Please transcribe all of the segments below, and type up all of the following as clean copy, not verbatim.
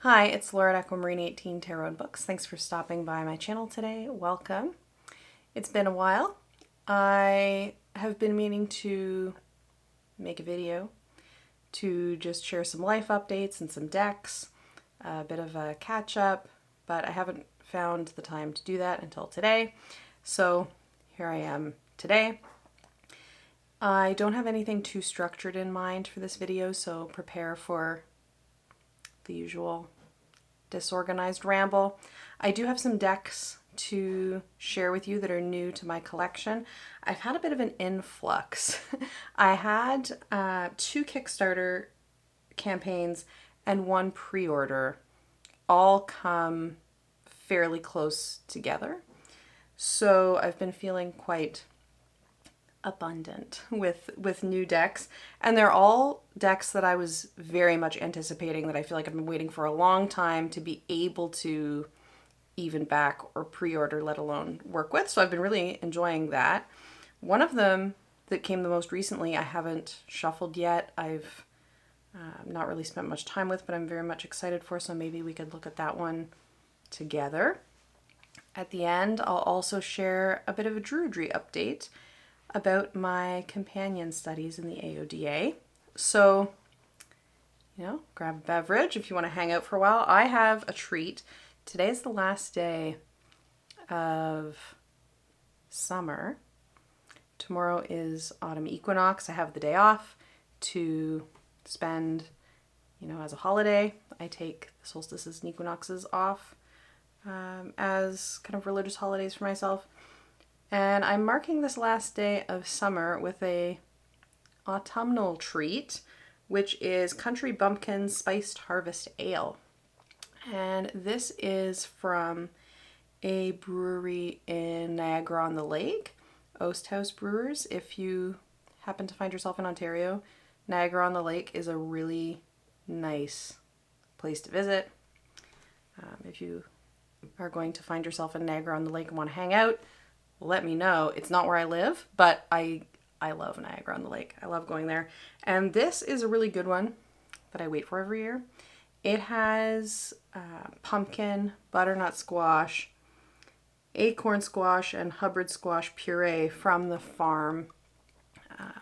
Hi, it's Laura at Aquamarine18 Tarot and Books. Thanks for stopping by my channel today. Welcome. It's been a while. I have been meaning to make a video to just share some life updates and some decks, a bit of a catch up, but I haven't found the time to do that until today. So here I am today. I don't have anything too structured in mind for this video, so prepare for the usual disorganized ramble. I do have some decks to share with you that are new to my collection. I've had a bit of an influx. I had 2 Kickstarter campaigns and 1 pre-order all come fairly close together. So I've been feeling quite abundant with new decks, and they're all decks that I was very much anticipating, that I feel like I've been waiting for a long time to be able to even back or pre-order, let alone work with. So I've been really enjoying that. One of them that came the most recently I haven't shuffled yet. I've not really spent much time with, but I'm very much excited for, so maybe we could look at that one together. At the end, I'll also share a bit of a Druidry update about my companion studies in the AODA. So, grab a beverage if you want to hang out for a while. I have a treat. Today is the last day of summer. Tomorrow is autumn equinox. I have the day off to spend, as a holiday. I take the solstices and equinoxes off as kind of religious holidays for myself. And I'm marking this last day of summer with a autumnal treat, which is Country Bumpkin Spiced Harvest Ale. And this is from a brewery in Niagara-on-the-Lake, Oast House Brewers. If you happen to find yourself in Ontario, Niagara-on-the-Lake is a really nice place to visit. If you are going to find yourself in Niagara-on-the-Lake and want to hang out, let me know. It's not where I live, but I love Niagara-on-the-Lake. I love going there. And this is a really good one that I wait for every year. It has pumpkin, butternut squash, acorn squash, and Hubbard squash puree from the farm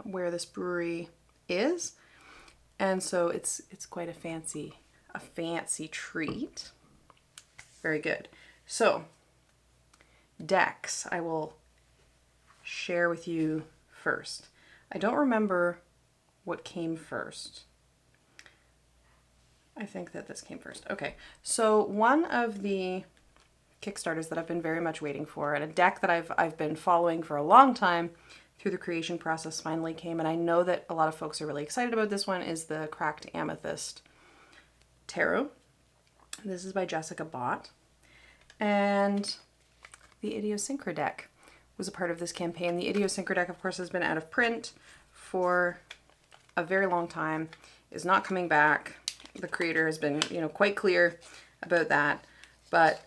where this brewery is. And so it's quite a fancy treat. Very good. So, decks I will share with you first. I don't remember what came first. I think that this came first. Okay, so one of the Kickstarters that I've been very much waiting for, and a deck that I've been following for a long time through the creation process, finally came, and I know that a lot of folks are really excited about this one, is the Cracked Amethyst Tarot. This is by Jessica Bott, and the Idiosyncra deck was a part of this campaign. The Idiosyncra deck, of course, has been out of print for a very long time, is not coming back. The creator has been, quite clear about that, but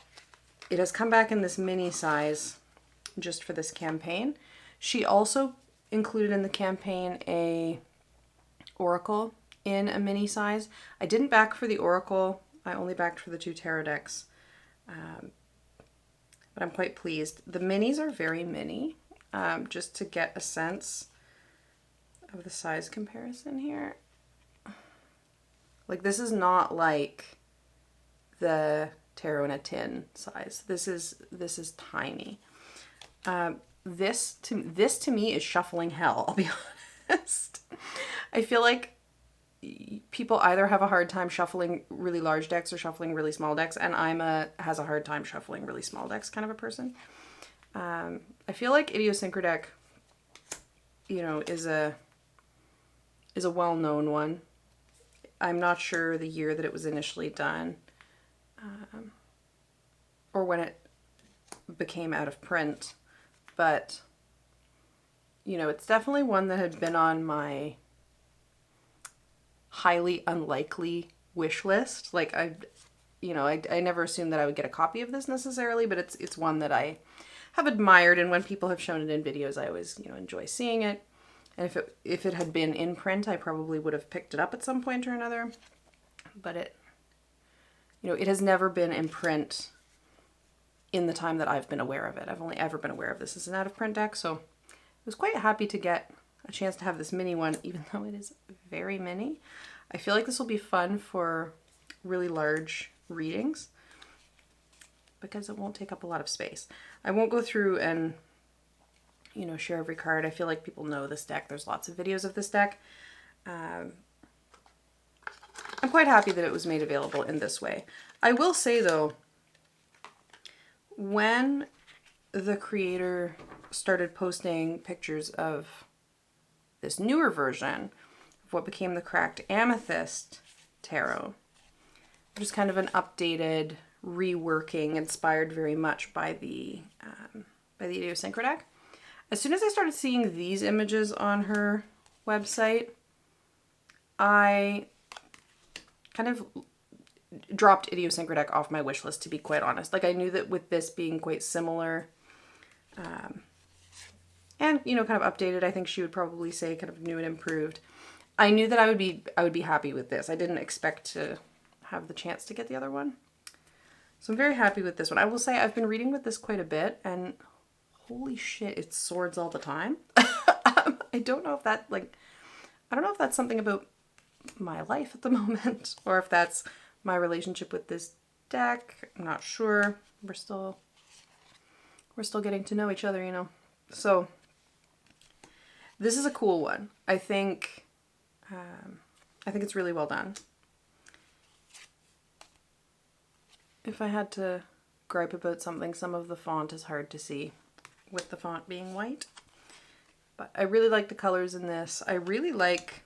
it has come back in this mini size just for this campaign. She also included in the campaign a oracle in a mini size. I didn't back for the oracle. I only backed for the 2 tarot decks. But I'm quite pleased. The minis are very mini, just to get a sense of the size comparison here. Like, this is not like the tarot in a tin size. This is tiny. This to me is shuffling hell, I'll be honest. I feel like people either have a hard time shuffling really large decks or shuffling really small decks, and has a hard time shuffling really small decks kind of a person. I feel like Idiosyncra deck, is a well-known one. I'm not sure the year that it was initially done, or when it became out of print, but it's definitely one that had been on my highly unlikely wish list. Like, I never assumed that I would get a copy of this necessarily, but it's one that I have admired, and when people have shown it in videos, I always, enjoy seeing it. And if it had been in print, I probably would have picked it up at some point or another, but it you know, it has never been in print in the time that I've been aware of it. I've only ever been aware of this as an out-of-print deck, so I was quite happy to get a chance to have this mini one, even though it is very mini. I feel like this will be fun for really large readings because it won't take up a lot of space. I won't go through and, you know, share every card. I feel like people know this deck. There's lots of videos of this deck. I'm quite happy that it was made available in this way. I will say though, when the creator started posting pictures of this newer version of what became the Cracked Amethyst Tarot, which is kind of an updated reworking inspired very much by the Idiosyncra deck. As soon as I started seeing these images on her website, I kind of dropped Idiosyncra deck off my wish list, to be quite honest. Like, I knew that with this being quite similar, and, you know, kind of updated, I think she would probably say kind of new and improved. I knew that I would be happy with this. I didn't expect to have the chance to get the other one. So I'm very happy with this one. I will say I've been reading with this quite a bit, and holy shit, it's swords all the time. I don't know if that, like, I don't know if that's something about my life at the moment, or if that's my relationship with this deck. I'm not sure. We're still getting to know each other, you know. So this is a cool one. I think it's really well done. If I had to gripe about something, some of the font is hard to see with the font being white. But I really like the colors in this. I really like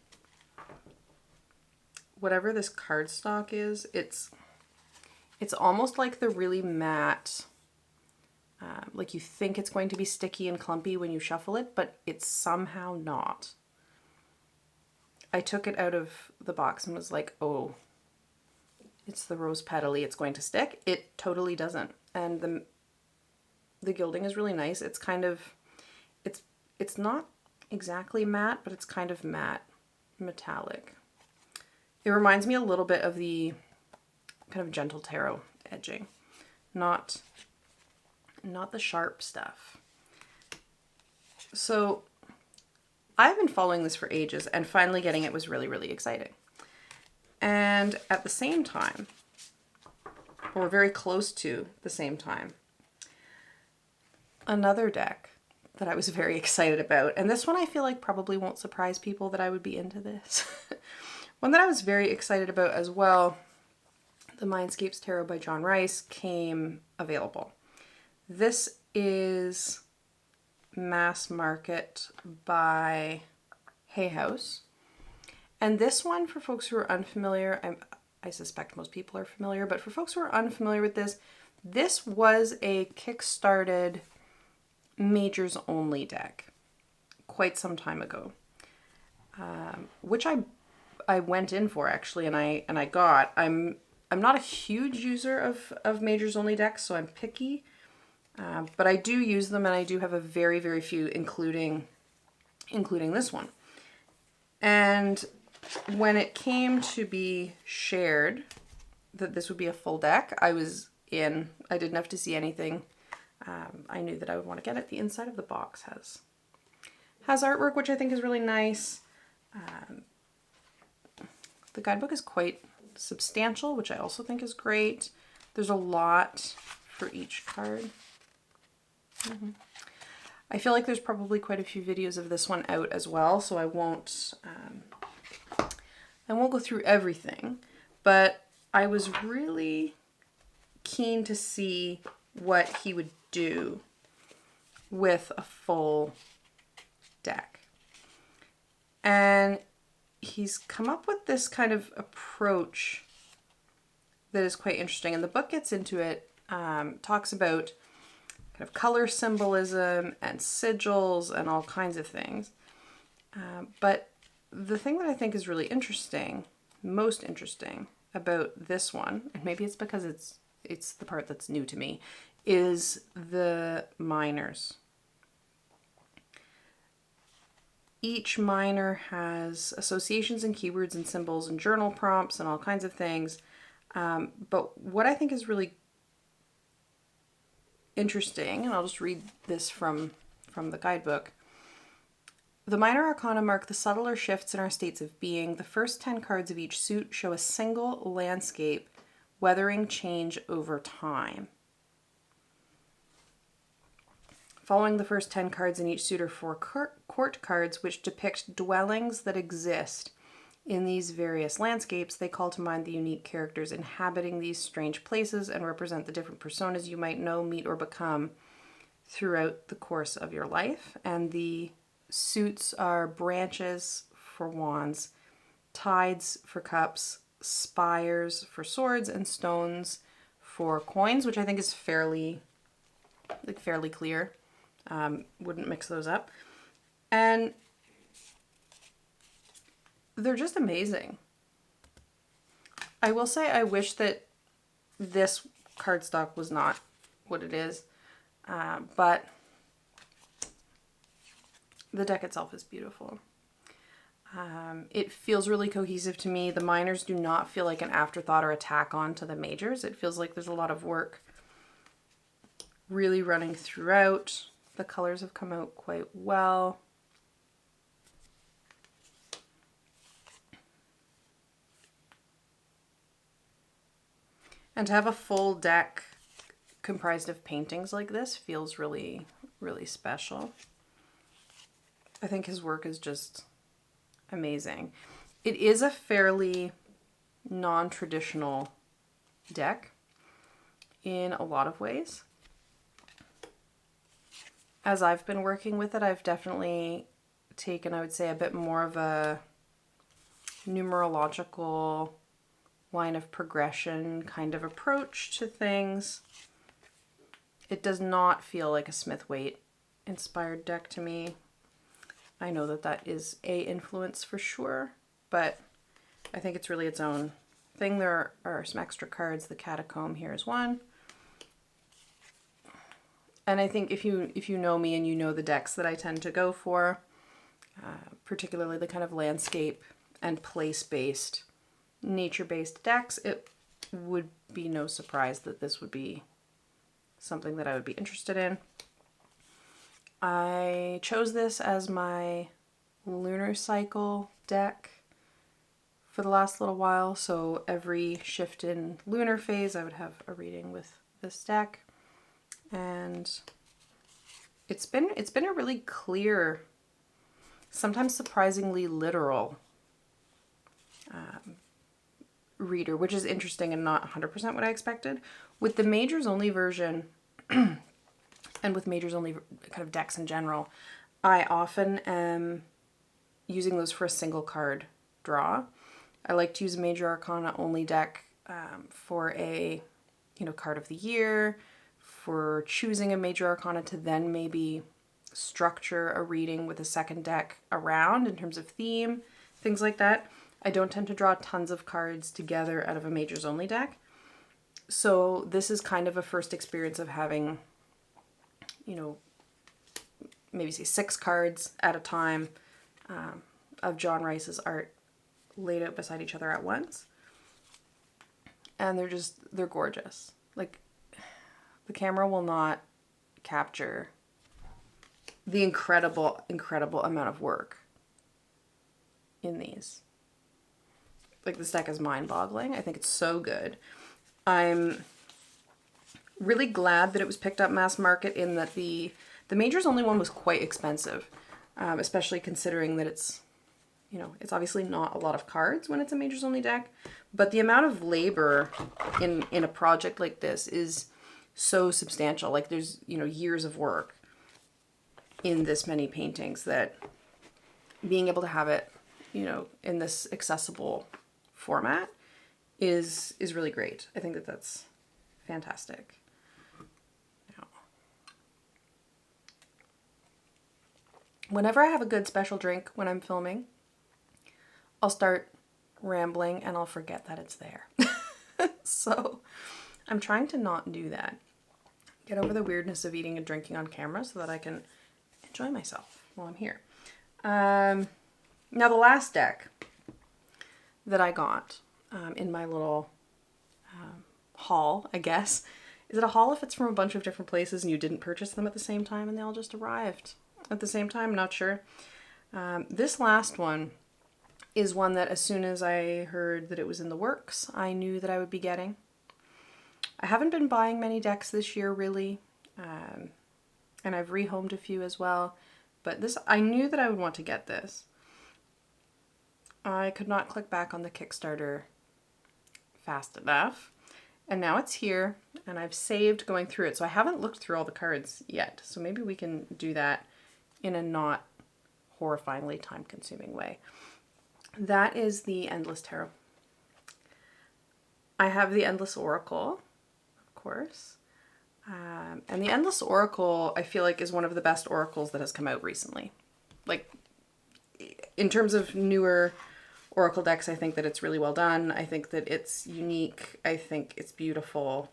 whatever this cardstock is. It's almost like the really matte, like you think it's going to be sticky and clumpy when you shuffle it, but it's somehow not. I took it out of the box and was like, oh, it's the rose petally, it's going to stick. It totally doesn't. And the gilding is really nice. It's kind of, it's not exactly matte, but it's kind of matte metallic. It reminds me a little bit of the kind of gentle tarot edging, not the sharp stuff. So I've been following this for ages, and finally getting it was really, really exciting. And at the same time, or very close to the same time, another deck that I was very excited about, and this one I feel like probably won't surprise people that I would be into this. One that I was very excited about as well, the Mindscapes Tarot by John Rice, came available. This is Mass Market by Hay House. And this one, for folks who are unfamiliar, I suspect most people are familiar, but for folks who are unfamiliar with this, this was a kickstarted majors only deck quite some time ago, which I went in for actually, and I got. I'm not a huge user of majors only decks, so I'm picky, but I do use them, and I do have a very, very few, including this one. And when it came to be shared that this would be a full deck, I was in. I didn't have to see anything. I knew that I would want to get it. The inside of the box has artwork, which I think is really nice. The guidebook is quite substantial, which I also think is great. There's a lot for each card. I feel like there's probably quite a few videos of this one out as well, so I won't go through everything, but I was really keen to see what he would do with a full deck. And he's come up with this kind of approach that is quite interesting. And the book gets into it, talks about kind of color symbolism and sigils and all kinds of things. But the thing that I think is really interesting, most interesting about this one, and maybe it's because it's the part that's new to me, is the minors. Each minor has associations and keywords and symbols and journal prompts and all kinds of things. But what I think is really interesting, and I'll just read this from the guidebook. The minor arcana mark the subtler shifts in our states of being. The first 10 cards of each suit show a single landscape weathering change over time. Following the first 10 cards in each suit are 4 court cards which depict dwellings that exist in these various landscapes. They call to mind the unique characters inhabiting these strange places and represent the different personas you might know, meet, or become throughout the course of your life. And the suits are branches for wands, tides for cups, spires for swords, and stones for coins, which I think is fairly clear. Wouldn't mix those up. And they're just amazing. I will say I wish that this cardstock was not what it is, but the deck itself is beautiful. It feels really cohesive to me. The minors do not feel like an afterthought or a tack on to the majors. It feels like there's a lot of work really running throughout. The colors have come out quite well. And to have a full deck comprised of paintings like this feels really, really special. I think his work is just amazing. It is a fairly non-traditional deck in a lot of ways. As I've been working with it, I've definitely taken, I would say, a bit more of a numerological line of progression kind of approach to things. It does not feel like a Smith-Waite inspired deck to me. I know that that is a influence for sure, but I think it's really its own thing. There are some extra cards. The Catacomb here is one. And I think if you know me and you know the decks that I tend to go for, particularly the kind of landscape and place-based, nature-based decks, it would be no surprise that this would be something that I would be interested in. I chose this as my lunar cycle deck for the last little while, so every shift in lunar phase I would have a reading with this deck. And it's been a really clear, sometimes surprisingly literal reader, which is interesting and not 100% what I expected. With the majors only version and with majors only kind of decks in general, I often am using those for a single card draw. I like to use a major arcana only deck for a card of the year, for choosing a major arcana to then maybe structure a reading with a second deck around in terms of theme, things like that. I don't tend to draw tons of cards together out of a majors only deck. So this is kind of a first experience of having, maybe say 6 cards at a time of John Rice's art laid out beside each other at once. And they're gorgeous. Like, the camera will not capture the incredible, incredible amount of work in these. Like, this deck is mind-boggling. I think it's so good. I'm really glad that it was picked up mass market, in that the majors only one was quite expensive, especially considering that it's obviously not a lot of cards when it's a majors only deck, but the amount of labor in a project like this is so substantial. Like, there's years of work in this many paintings, that being able to have it in this accessible format is really great. I think that that's fantastic. Now, whenever I have a good special drink when I'm filming, I'll start rambling and I'll forget that it's there. So I'm trying to not do that. Get over the weirdness of eating and drinking on camera so that I can enjoy myself while I'm here. Now, the last deck that I got in my little haul, I guess. Is it a haul if it's from a bunch of different places and you didn't purchase them at the same time and they all just arrived at the same time? Not sure. This last one is one that as soon as I heard that it was in the works, I knew that I would be getting. I haven't been buying many decks this year, really, and I've rehomed a few as well, but this, I knew that I would want to get this. I could not click back on the Kickstarter fast enough, and now it's here, and I've saved going through it, so I haven't looked through all the cards yet, so maybe we can do that in a not horrifyingly time-consuming way. That is the Endless Tarot. I have the Endless Oracle, of course. And the Endless Oracle, I feel like, is one of the best oracles that has come out recently. Like, in terms of newer oracle decks, I think that it's really well done. I think that it's unique. I think it's beautiful.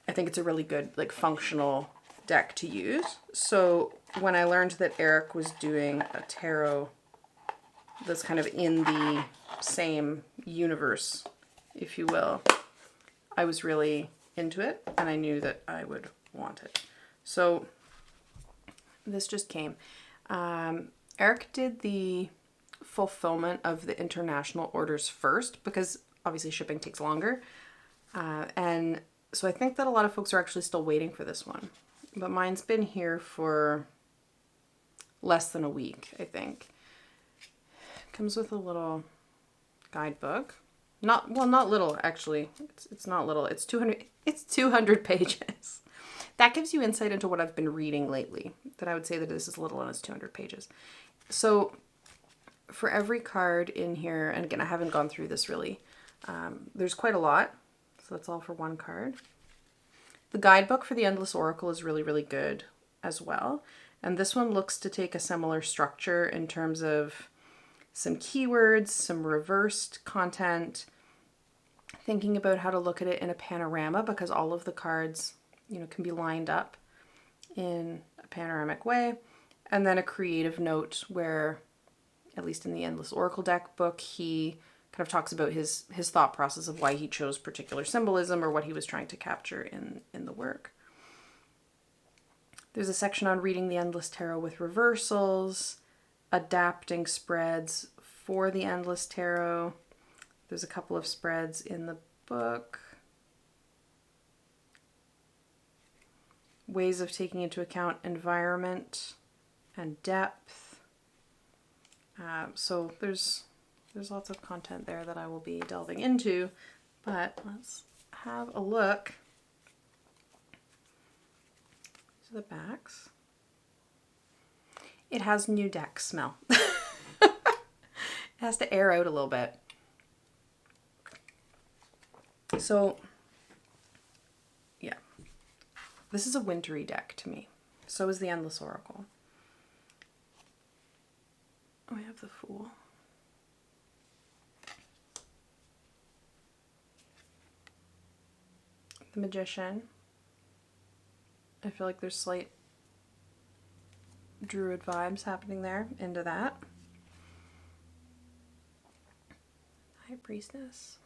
I think it's a really good, like, functional deck to use. So when I learned that Eric was doing a tarot that's kind of in the same universe, if you will, I was really into it, and I knew that I would want it. So this just came. Eric did the fulfillment of the international orders first, because obviously shipping takes longer. And so I think that a lot of folks are actually still waiting for this one. But mine's been here for less than a week, I think. Comes with a little guidebook. Not little, actually. It's not little. It's 200 pages. That gives you insight into what I've been reading lately. That I would say that this is little and it's 200 pages. So for every card in here, and again, I haven't gone through this really. There's quite a lot. So that's all for one card. The guidebook for the Endless Oracle is really, really good as well. And this one looks to take a similar structure in terms of some keywords, some reversed content, thinking about how to look at it in a panorama, because all of the cards, you know, can be lined up in a panoramic way. And then a creative note where, at least in the Endless Oracle deck book, he kind of talks about his thought process of why he chose particular symbolism or what he was trying to capture in the work. There's a section on reading the Endless Tarot with reversals, adapting spreads for the Endless Tarot. There's a couple of spreads in the book. Ways of taking into account environment and depth. So there's lots of content there that I will be delving into, but let's have a look to the backs. It has new deck smell. It has to air out a little bit. So, yeah. This is a wintry deck to me. So is the Endless Oracle. We have the Fool. The Magician. I feel like there's slight Druid vibes happening there, into that. High Priestess.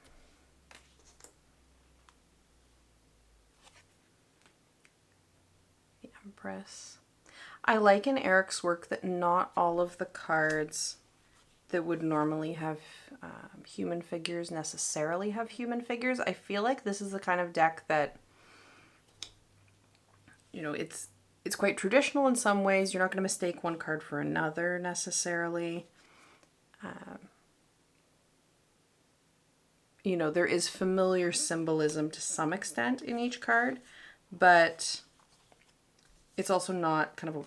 The Empress. I like in Eric's work that not all of the cards that would normally have human figures necessarily have human figures. I feel like this is the kind of deck that, you know, it's quite traditional in some ways. You're not going to mistake one card for another necessarily. You know, there is familiar symbolism to some extent in each card, but it's also not kind of a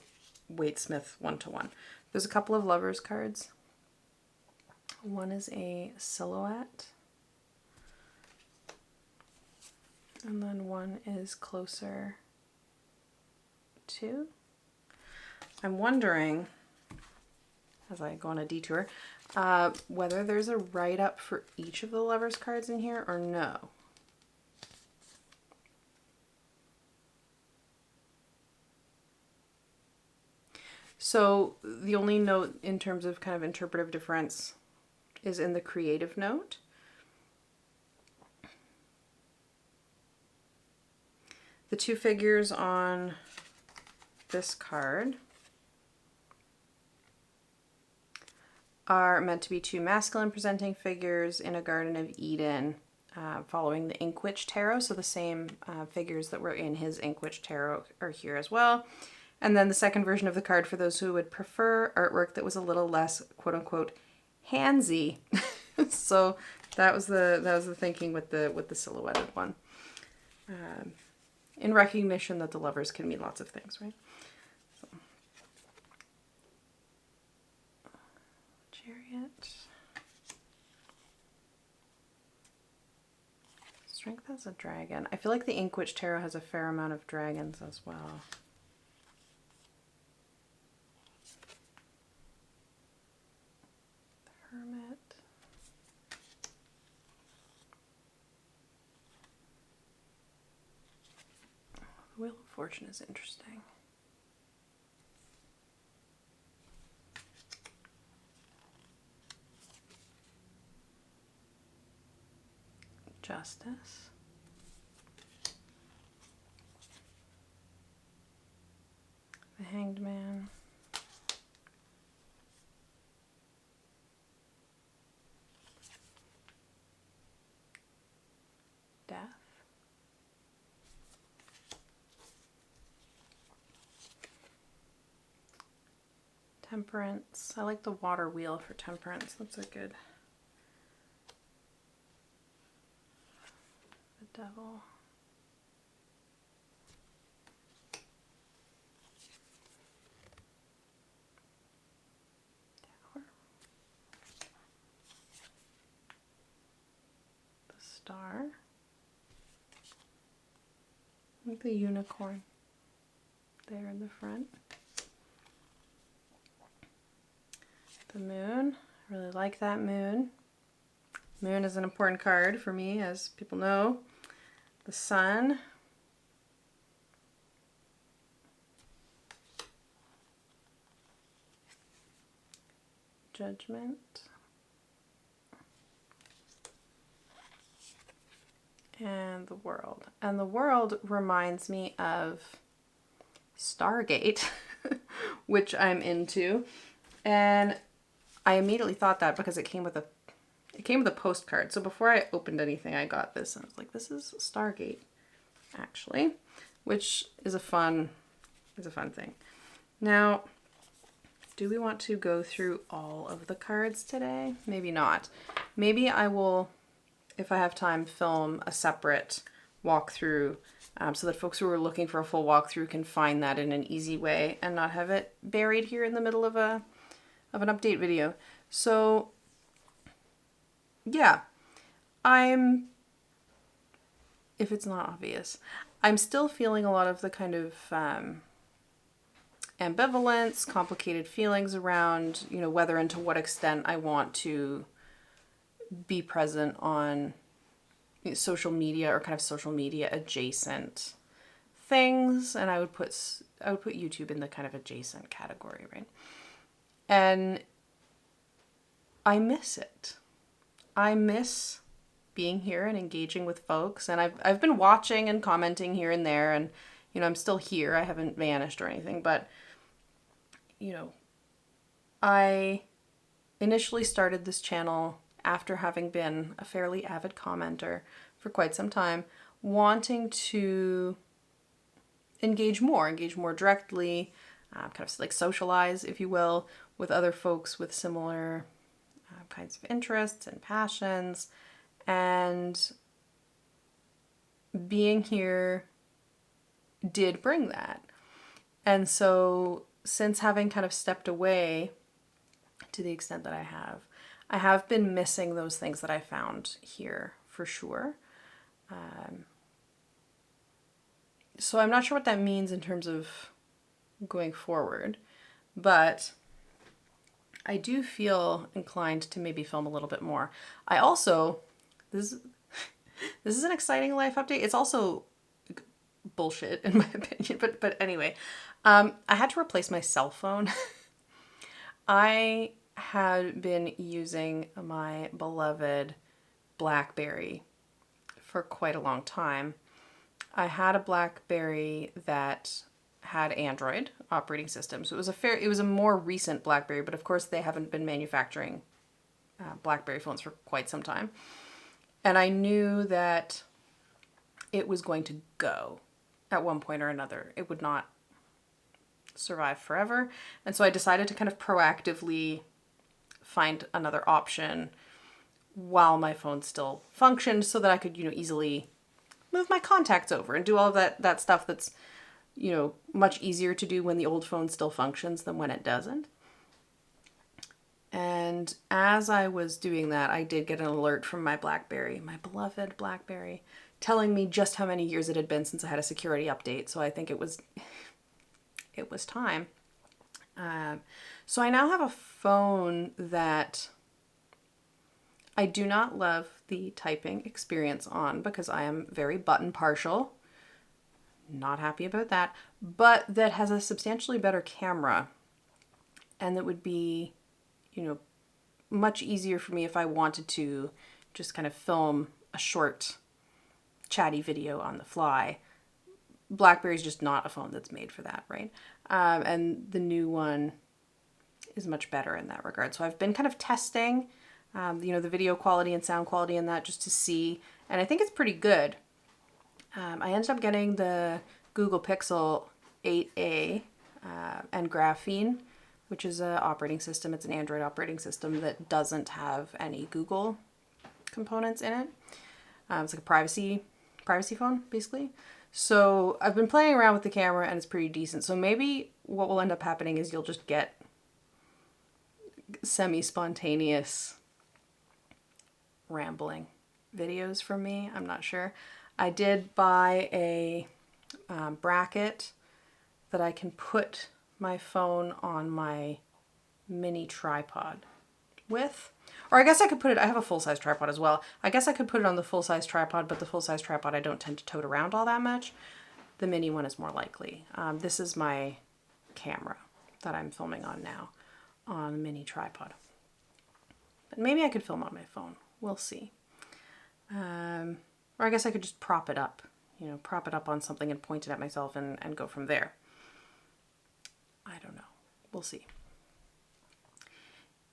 Waite-Smith one-to-one. There's a couple of Lovers cards. One is a silhouette, and then one is closer to. I'm wondering, as I go on a detour, whether there's a write-up for each of the Lovers cards in here or no. So the only note in terms of kind of interpretive difference is in the creative note. The two figures on this card are meant to be two masculine presenting figures in a Garden of Eden, following the Inkwitch Tarot. So the same figures that were in his Inkwitch Tarot are here as well. And then the second version of the card for those who would prefer artwork that was a little less quote unquote handsy. So that was the thinking with the silhouetted one. In recognition that the lovers can mean lots of things, right? So. Chariot. Strength has a dragon. I feel like the Inkwitch Tarot has a fair amount of dragons as well. The Hermit. The Wheel of Fortune is interesting. Justice. The Hanged Man. Death. Temperance. I like the water wheel for temperance. That's a good. The Devil. Tower. The Star. I like the unicorn there in the front. The Moon. I really like that Moon. Moon is an important card for me, as people know. The Sun. Judgment. And the World. And the World reminds me of Stargate, which I'm into. And I immediately thought that because it came with a postcard. So before I opened anything, I got this and I was like, this is Stargate, actually, which is a fun thing. Now, do we want to go through all of the cards today? Maybe not. Maybe I will, if I have time, film a separate walkthrough so that folks who are looking for a full walkthrough can find that in an easy way and not have it buried here in the middle of an update video. So yeah, if it's not obvious, I'm still feeling a lot of the kind of ambivalence, complicated feelings around, whether and to what extent I want to be present on social media or kind of social media adjacent things. And I would put YouTube in the kind of adjacent category, right? And I miss it. I miss being here and engaging with folks. And I've been watching and commenting here and there, and I'm still here. I haven't vanished or anything, but I initially started this channel after having been a fairly avid commenter for quite some time, wanting to engage more directly, kind of like socialize, if you will, with other folks with similar kinds of interests and passions. And being here did bring that. And so since having kind of stepped away to the extent that I have been missing those things that I found here for sure. So I'm not sure what that means in terms of going forward, but I do feel inclined to maybe film a little bit more. I also, this is an exciting life update. It's also bullshit in my opinion, but anyway, I had to replace my cell phone. I had been using my beloved BlackBerry for quite a long time. I had a BlackBerry that had Android operating system. So it was a more recent BlackBerry, but of course they haven't been manufacturing BlackBerry phones for quite some time. And I knew that it was going to go at one point or another. It would not survive forever. And so I decided to kind of proactively find another option while my phone still functioned so that I could, easily move my contacts over and do all of that stuff that's, much easier to do when the old phone still functions than when it doesn't. And as I was doing that, I did get an alert from my BlackBerry, my beloved BlackBerry, telling me just how many years it had been since I had a security update. So I think it was time. So I now have a phone that I do not love the typing experience on because I am very button partial. Not happy about that, but that has a substantially better camera and that would be, much easier for me if I wanted to just kind of film a short chatty video on the fly. BlackBerry's just not a phone that's made for that, right? And the new one is much better in that regard. So I've been kind of testing, the video quality and sound quality in that just to see, and I think it's pretty good. I ended up getting the Google Pixel 8a and Graphene, which is an operating system. It's an Android operating system that doesn't have any Google components in it. It's like a privacy phone, basically. So I've been playing around with the camera and it's pretty decent. So maybe what will end up happening is you'll just get semi-spontaneous rambling videos from me. I'm not sure. I did buy a bracket that I can put my phone on my mini tripod with. Or I guess I could put it, I have a full-size tripod as well. I guess I could put it on the full-size tripod, but the full-size tripod I don't tend to tote around all that much. The mini one is more likely. This is my camera that I'm filming on now on a mini tripod. But maybe I could film on my phone. We'll see. Or I guess I could just prop it up on something and point it at myself and go from there. I don't know. We'll see.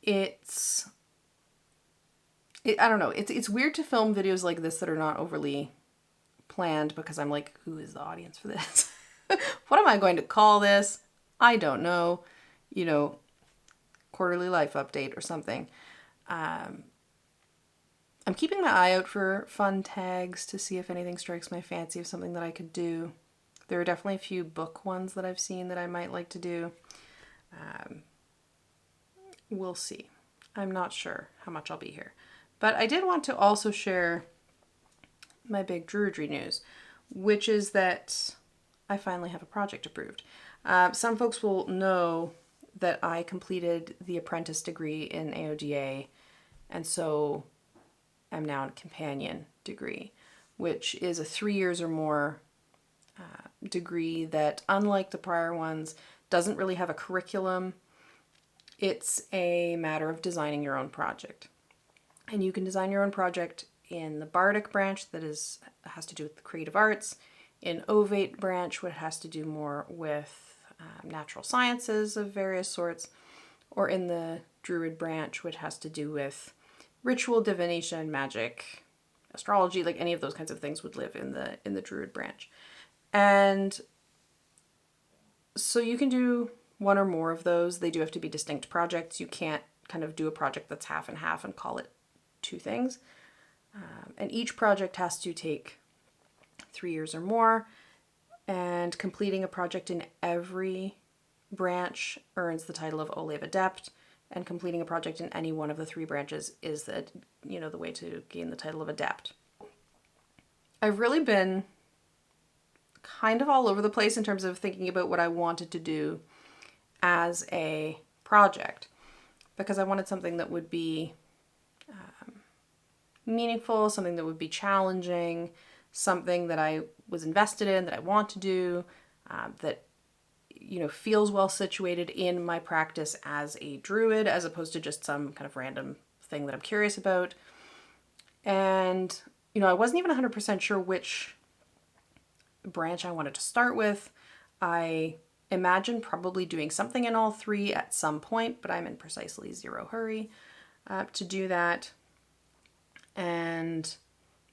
I don't know. It's weird to film videos like this that are not overly planned because I'm like, who is the audience for this? What am I going to call this? I don't know. Quarterly life update or something. I'm keeping my eye out for fun tags to see if anything strikes my fancy of something that I could do. There are definitely a few book ones that I've seen that I might like to do. We'll see. I'm not sure how much I'll be here. But I did want to also share my big Druidry news, which is that I finally have a project approved. Some folks will know that I completed the apprentice degree in AODA, and so I'm now in a companion degree, which is a 3 years or more degree that, unlike the prior ones, doesn't really have a curriculum. It's a matter of designing your own project. And you can design your own project in the Bardic branch that has to do with the creative arts, in Ovate branch, which has to do more with natural sciences of various sorts, or in the Druid branch, which has to do with ritual, divination, magic, astrology, like any of those kinds of things would live in the Druid branch. And so you can do one or more of those. They do have to be distinct projects. You can't kind of do a project that's half and half and call it two things. And each project has to take 3 years or more. And completing a project in every branch earns the title of Olave Adept. And completing a project in any one of the 3 branches is the way to gain the title of Adept. I've really been kind of all over the place in terms of thinking about what I wanted to do as a project, because I wanted something that would be meaningful, something that would be challenging, something that I was invested in, that I want to do, that feels well situated in my practice as a druid, as opposed to just some kind of random thing that I'm curious about. And I wasn't even 100% sure which branch I wanted to start with. I imagine probably doing something in all three at some point, but I'm in precisely zero hurry to do that. And,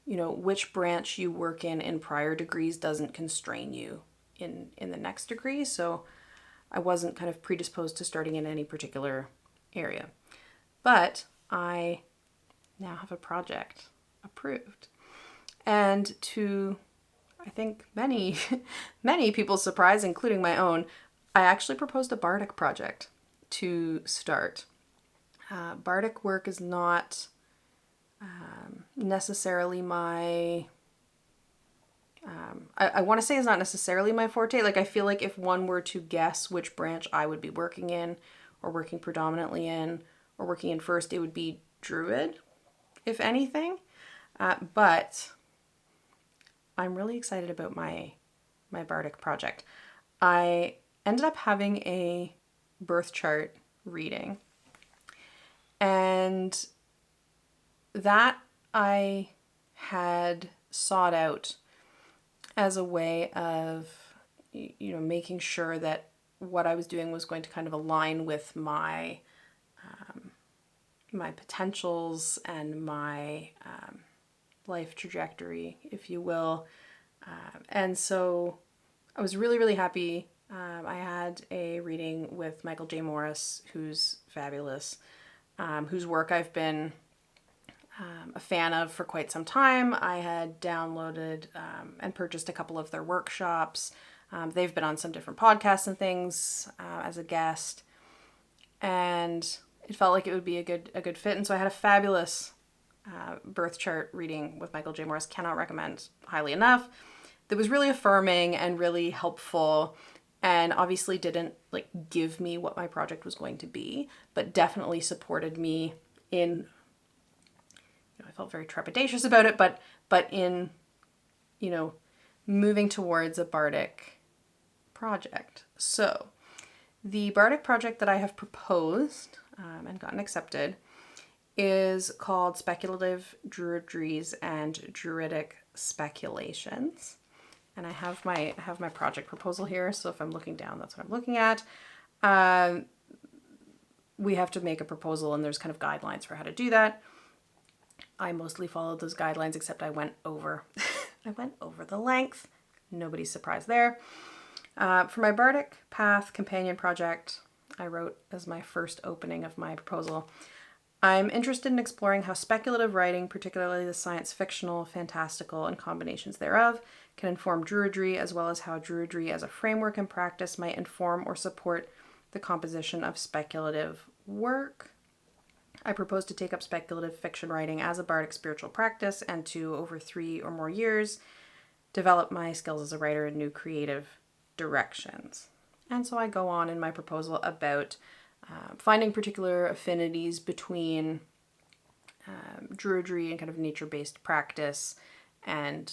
you know, which branch you work in prior degrees doesn't constrain you in the next degree. So I wasn't kind of predisposed to starting in any particular area. But I now have a project approved. And to, I think, many people's surprise, including my own, I actually proposed a Bardic project to start. Bardic work is not necessarily my... I want to say it's not necessarily my forte. Like, I feel like if one were to guess which branch I would be working in, or working predominantly in, or working in first, it would be Druid, if anything. But I'm really excited about my Bardic project. I ended up having a birth chart reading, and that I had sought out as a way of, you know, making sure that what I was doing was going to kind of align with my my potentials and my life trajectory, if you will. And so I was really, really happy. I had a reading with Michael J. Morris, who's fabulous, whose work I've been a fan of for quite some time. I had downloaded and purchased a couple of their workshops. They've been on some different podcasts and things as a guest, and it felt like it would be a good fit. And so I had a fabulous birth chart reading with Michael J. Morris. Cannot recommend highly enough. That was really affirming and really helpful, and obviously didn't like give me what my project was going to be, but definitely supported me in, I felt very trepidatious about it, but in, you know, moving towards a Bardic project. So the Bardic project that I have proposed and gotten accepted is called Speculative Druidries and Druidic Speculations. And I have my project proposal here, so if I'm looking down, that's what I'm looking at. We have to make a proposal, and there's kind of guidelines for how to do that. I mostly followed those guidelines, except I went over the length. Nobody's surprised there. For my Bardic Path Companion project, I wrote as my first opening of my proposal, I'm interested in exploring how speculative writing, particularly the science fictional, fantastical, and combinations thereof, can inform Druidry, as well as how Druidry as a framework and practice might inform or support the composition of speculative work. I propose to take up speculative fiction writing as a bardic spiritual practice and to, over 3 or more years, develop my skills as a writer in new creative directions. And so I go on in my proposal about finding particular affinities between Druidry and kind of nature-based practice and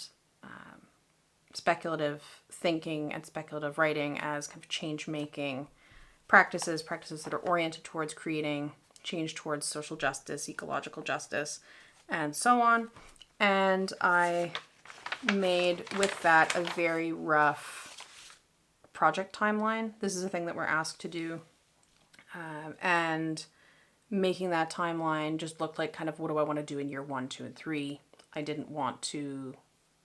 speculative thinking and speculative writing as kind of change-making practices that are oriented towards creating change towards social justice, ecological justice, and so on. And I made with that a very rough project timeline. This is a thing that we're asked to do. And making that timeline just looked like kind of what do I want to do in year 1, 2, and 3. I didn't want to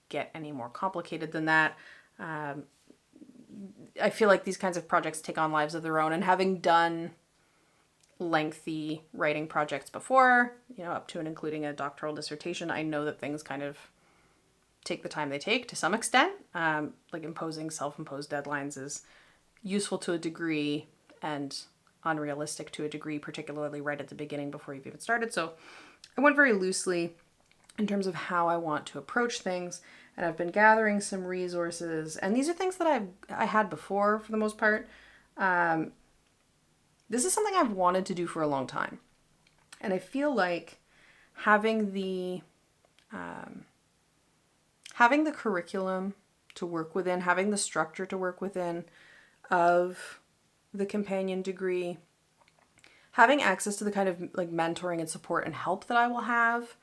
get any more complicated than that. I feel like these kinds of projects take on lives of their own, and having done lengthy writing projects before, up to and including a doctoral dissertation, I know that things kind of take the time they take to some extent. Like imposing self-imposed deadlines is useful to a degree and unrealistic to a degree, particularly right at the beginning before you've even started. So I went very loosely in terms of how I want to approach things, and I've been gathering some resources, and these are things that I had before for the most part. This is something I've wanted to do for a long time, and I feel like having the curriculum to work within, having the structure to work within of the companion degree, having access to the kind of like mentoring and support and help that I will have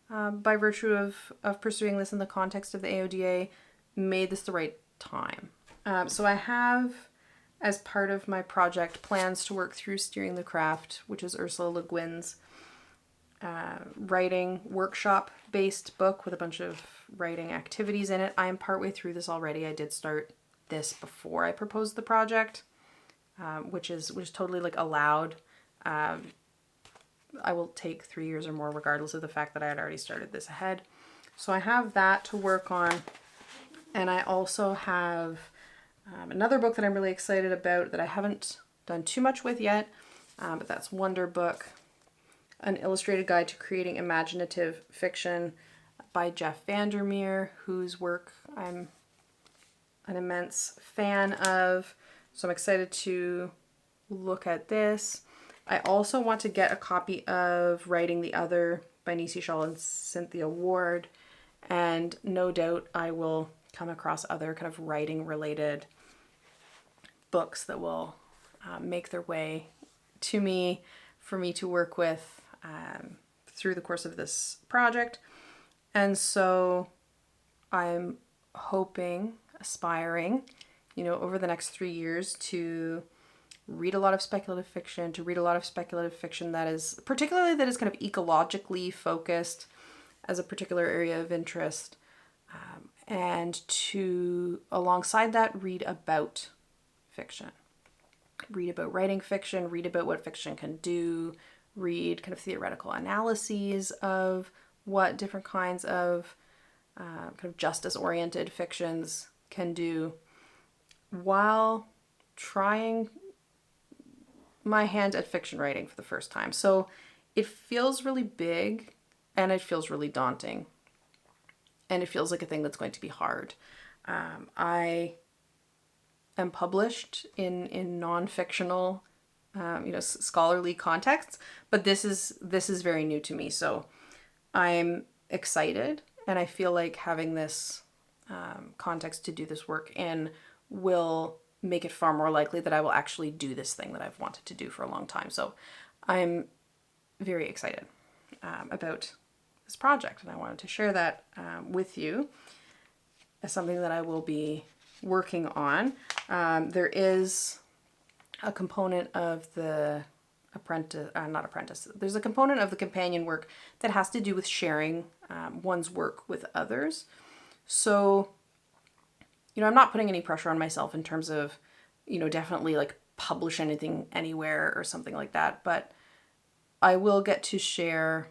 by virtue of pursuing this in the context of the AODA made this the right time. So I have, as part of my project, plans to work through Steering the Craft, which is Ursula Le Guin's writing workshop-based book with a bunch of writing activities in it. I am partway through this already. I did start this before I proposed the project, which is totally like allowed. I will take 3 years or more regardless of the fact that I had already started this ahead. So I have that to work on. And I also have another book that I'm really excited about that I haven't done too much with yet, but that's Wonder Book, an illustrated guide to creating imaginative fiction by Jeff Vandermeer, whose work I'm an immense fan of. So I'm excited to look at this. I also want to get a copy of Writing the Other by Nisi Shaw and Cynthia Ward, and no doubt I will come across other kind of writing related books that will make their way to me for me to work with through the course of this project. And so I'm hoping, aspiring, over the next 3 years to read a lot of speculative fiction, that is kind of ecologically focused as a particular area of interest, and to, alongside that, read about fiction. Read about writing fiction, read about what fiction can do, read kind of theoretical analyses of what different kinds of kind of justice-oriented fictions can do, while trying my hand at fiction writing for the first time. So it feels really big and it feels really daunting. And it feels like a thing that's going to be hard. I am published in non-fictional, scholarly contexts, but this is very new to me. So I'm excited, and I feel like having this context to do this work in will make it far more likely that I will actually do this thing that I've wanted to do for a long time. So I'm very excited about this project, and I wanted to share that with you as something that I will be working on. There is a component of the there's a component of the companion work that has to do with sharing one's work with others. So, I'm not putting any pressure on myself in terms of, definitely like publish anything anywhere or something like that, but I will get to share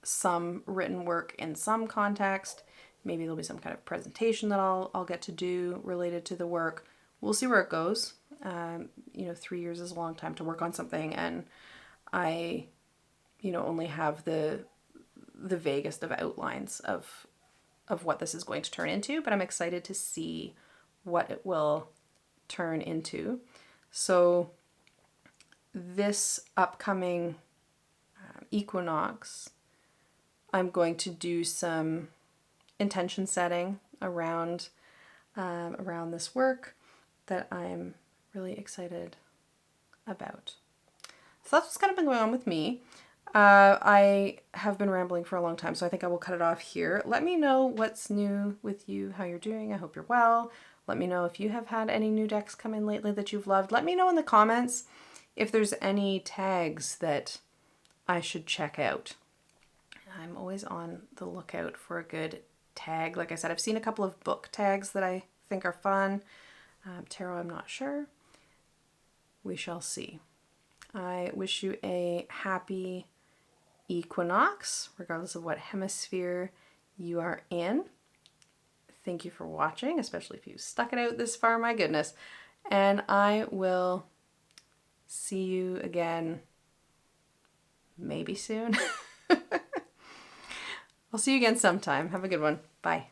some written work in some context. Maybe there'll be some kind of presentation that I'll get to do related to the work. We'll see where it goes. 3 years is a long time to work on something, and I, only have the vaguest of outlines of what this is going to turn into, but I'm excited to see what it will turn into. So this upcoming equinox, I'm going to do some intention setting around this work that I'm really excited about. So that's what's kind of been going on with me. I have been rambling for a long time, so I think I will cut it off here. Let me know what's new with you, how you're doing. I hope you're well. Let me know if you have had any new decks come in lately that you've loved. Let me know in the comments if there's any tags that I should check out. I'm always on the lookout for a good tag. Like I said, I've seen a couple of book tags that I think are fun. Tarot, I'm not sure. We shall see. I wish you a happy equinox, regardless of what hemisphere you are in. Thank you for watching, especially if you stuck it out this far, my goodness. And I will see you again maybe soon. I'll see you again sometime. Have a good one. Bye.